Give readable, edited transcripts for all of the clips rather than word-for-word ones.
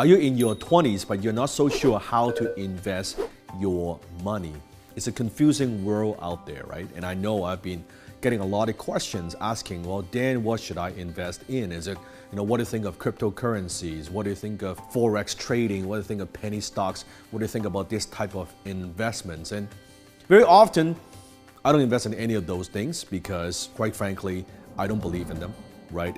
Are you in your 20s but you're not so sure how to invest your money? It's a confusing world out there, right? And I know I've been getting a lot of questions asking, well, Dan, what should I invest in? Is it, what do you think of cryptocurrencies? What do you think of Forex trading? What do you think of penny stocks? What do you think about this type of investments? And very often, I don't invest in any of those things because, quite frankly, I don't believe in them, right?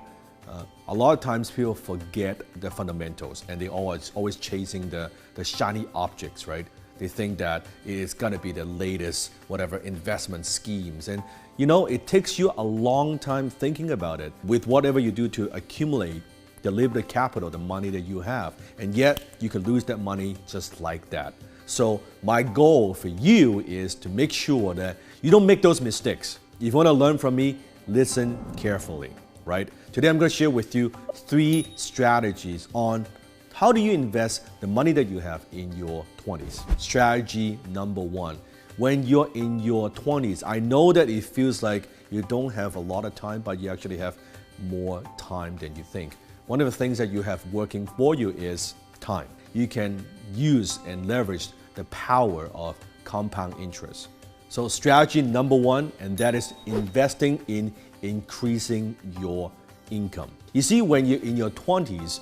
A lot of times people forget the fundamentals and they always chasing the shiny objects, right? They think that it is gonna be the latest whatever investment schemes. And it takes you a long time thinking about it with whatever you do to accumulate the limited capital, the money that you have. And yet you can lose that money just like that. So my goal for you is to make sure that you don't make those mistakes. If you wanna learn from me, listen carefully. Right? Today I'm going to share with you 3 strategies on how do you invest the money that you have in your 20s. Strategy number 1. When you're in your 20s, I know that it feels like you don't have a lot of time, but you actually have more time than you think. One of the things that you have working for you is time. You can use and leverage the power of compound interest. So strategy number 1, and that is investing in increasing your income. You see, when you're in your 20s,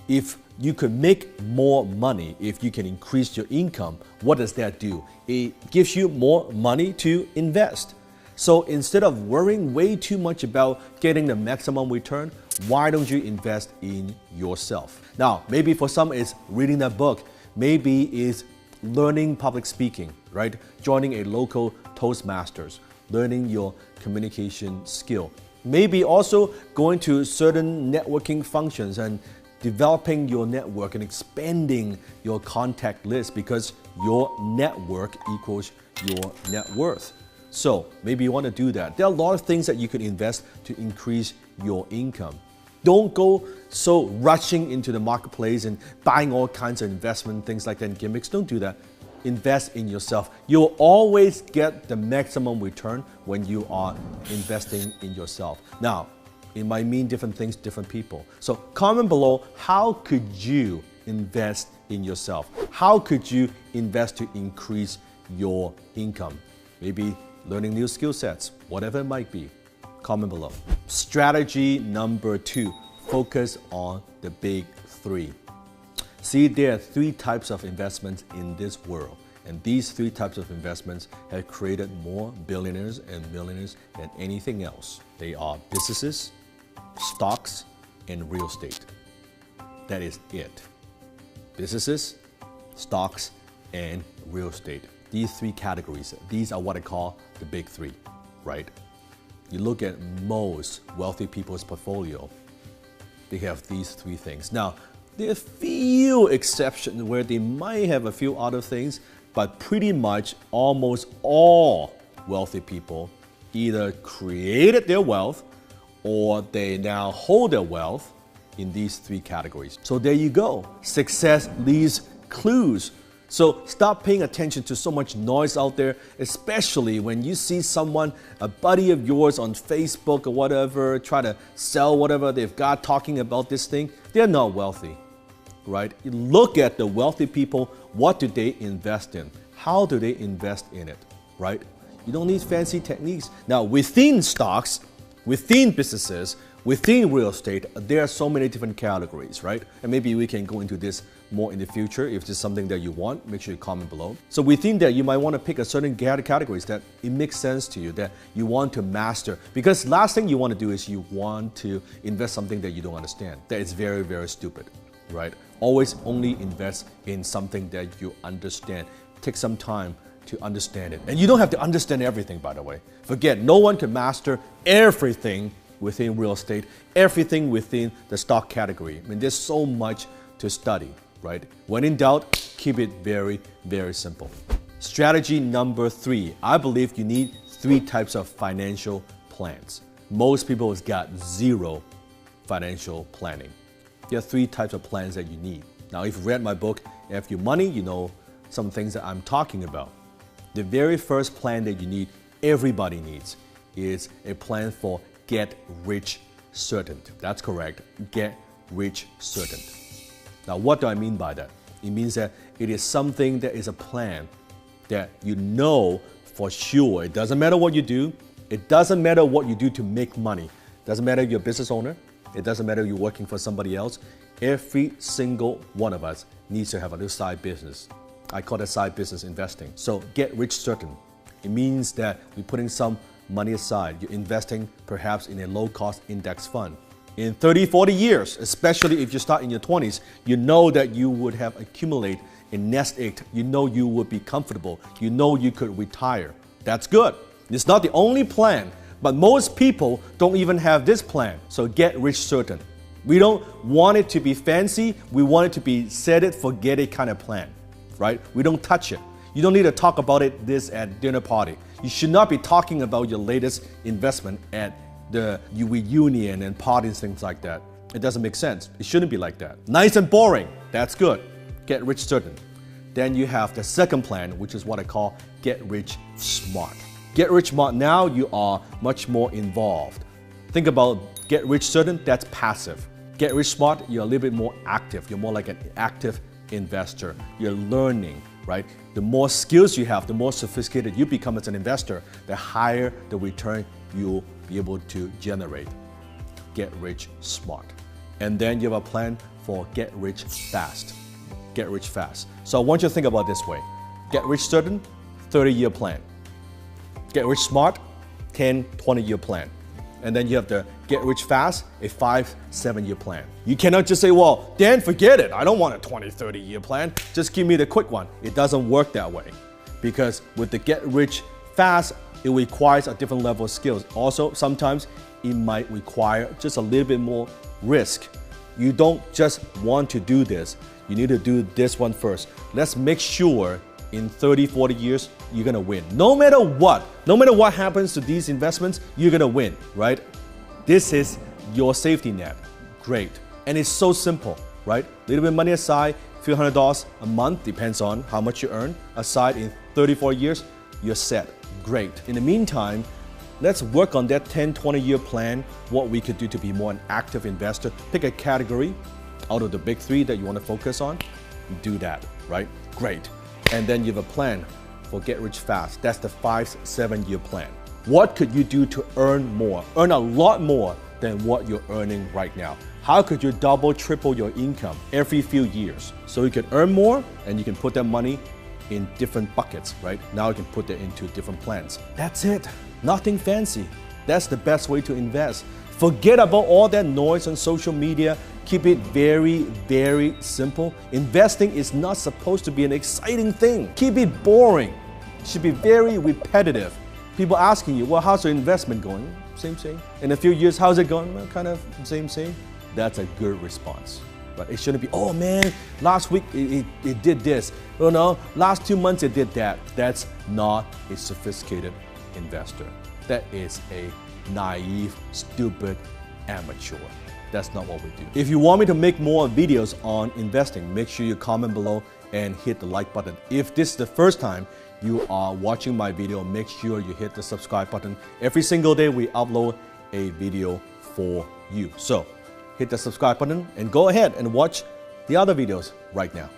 if you could make more money, if you can increase your income, what does that do? It gives you more money to invest. So instead of worrying way too much about getting the maximum return, why don't you invest in yourself? Now, maybe for some it's reading that book, maybe it's learning public speaking, right? Joining a local Toastmasters, learning your communication skill. Maybe also going to certain networking functions and developing your network and expanding your contact list because your network equals your net worth. So maybe you want to do that. There are a lot of things that you could invest to increase your income. Don't go so rushing into the marketplace and buying all kinds of investment things like that and gimmicks. Don't do that. Invest in yourself. You'll always get the maximum return when you are investing in yourself. Now, it might mean different things to different people. So comment below, how could you invest in yourself? How could you invest to increase your income? Maybe learning new skill sets, whatever it might be. Comment below. Strategy number 2, focus on the big 3. See, there are 3 types of investments in this world, and these 3 types of investments have created more billionaires and millionaires than anything else. They are businesses, stocks, and real estate. That is it. Businesses, stocks, and real estate. These 3 categories, these are what I call the big 3, right? You look at most wealthy people's portfolio, they have these 3 things. Now, there are a few exceptions where they might have a few other things, but pretty much almost all wealthy people either created their wealth or they now hold their wealth in these 3 categories. So there you go. Success leaves clues. So stop paying attention to so much noise out there, especially when you see someone, a buddy of yours on Facebook or whatever, try to sell whatever they've got talking about this thing. They're not wealthy, right? You look at the wealthy people, what do they invest in? How do they invest in it, right? You don't need fancy techniques. Now, within stocks, within businesses, within real estate, there are so many different categories, right? And maybe we can go into this more in the future. If this is something that you want, make sure you comment below. So within there, you might want to pick a certain categories that it makes sense to you, that you want to master. Because last thing you want to do is you want to invest something that you don't understand. That is very, very stupid, right? Always only invest in something that you understand. Take some time to understand it. And you don't have to understand everything, by the way. Forget, no one can master everything within real estate, everything within the stock category. I mean, there's so much to study, right? When in doubt, keep it very, very simple. Strategy number 3. I believe you need 3 types of financial plans. Most people have got 0 financial planning. There are 3 types of plans that you need. Now, if you've read my book, F You Money, you know some things that I'm talking about. The very first plan that you need, everybody needs, is a plan for get rich certain. That's correct, get rich certain. Now, what do I mean by that? It means that it is something that is a plan that you know for sure. It doesn't matter what you do. It doesn't matter what you do to make money. It doesn't matter if you're a business owner. It doesn't matter if you're working for somebody else. Every single one of us needs to have a little side business. I call that side business investing. So get rich certain. It means that we're putting some money aside. You're investing perhaps in a low-cost index fund. In 30, 40 years, especially if you start in your 20s, you know that you would have accumulated a nest egg. You know you would be comfortable. You know you could retire. That's good. It's not the only plan, but most people don't even have this plan. So get rich certain. We don't want it to be fancy. We want it to be set it, forget it kind of plan, right? We don't touch it. You don't need to talk about this at dinner party. You should not be talking about your latest investment at the reunion and parties, things like that. It doesn't make sense. It shouldn't be like that. Nice and boring. That's good. Get rich certain. Then you have the second plan, which is what I call get rich smart. Get rich smart, now you are much more involved. Think about get rich certain, that's passive. Get rich smart, you're a little bit more active. You're more like an active investor. You're learning, right? The more skills you have, the more sophisticated you become as an investor, the higher the return you'll be able to generate. Get rich smart. And then you have a plan for get rich fast. Get rich fast. So I want you to think about it this way. Get rich certain, 30-year plan. Get rich smart, 10, 20-year plan. And then you have the get rich fast, a 5, 7-year plan. You cannot just say, well, Dan, forget it. I don't want a 20, 30-year plan. Just give me the quick one. It doesn't work that way. Because with the get rich fast, it requires a different level of skills. Also, sometimes it might require just a little bit more risk. You don't just want to do this. You need to do this one first. Let's make sure in 30, 40 years, you're gonna win. No matter what happens to these investments, you're gonna win, right? This is your safety net. Great. And it's so simple, right? A little bit of money aside, a few $100s a month, depends on how much you earn. Aside in 34 years, you're set. Great. In the meantime, let's work on that 10, 20-year plan, what we could do to be more an active investor. Pick a category out of the big 3 that you want to focus on. Do that, right? Great. And then you have a plan for get rich fast. That's the 5, 7-year plan. What could you do to earn more? Earn a lot more than what you're earning right now. How could you double, triple your income every few years? So you can earn more and you can put that money in different buckets, right? Now you can put that into different plans. That's it. Nothing fancy. That's the best way to invest. Forget about all that noise on social media. Keep it very, very simple. Investing is not supposed to be an exciting thing. Keep it boring. It should be very repetitive. People asking you, well, how's your investment going? Same. In a few years, how's it going? Well, kind of same. That's a good response. But it shouldn't be, oh man, last week it did this. Oh no, last 2 months it did that. That's not a sophisticated investor. That is a naive, stupid amateur. That's not what we do. If you want me to make more videos on investing, make sure you comment below and hit the like button. If this is the first time you are watching my video, make sure you hit the subscribe button. Every single day we upload a video for you. So hit the subscribe button and go ahead and watch the other videos right now.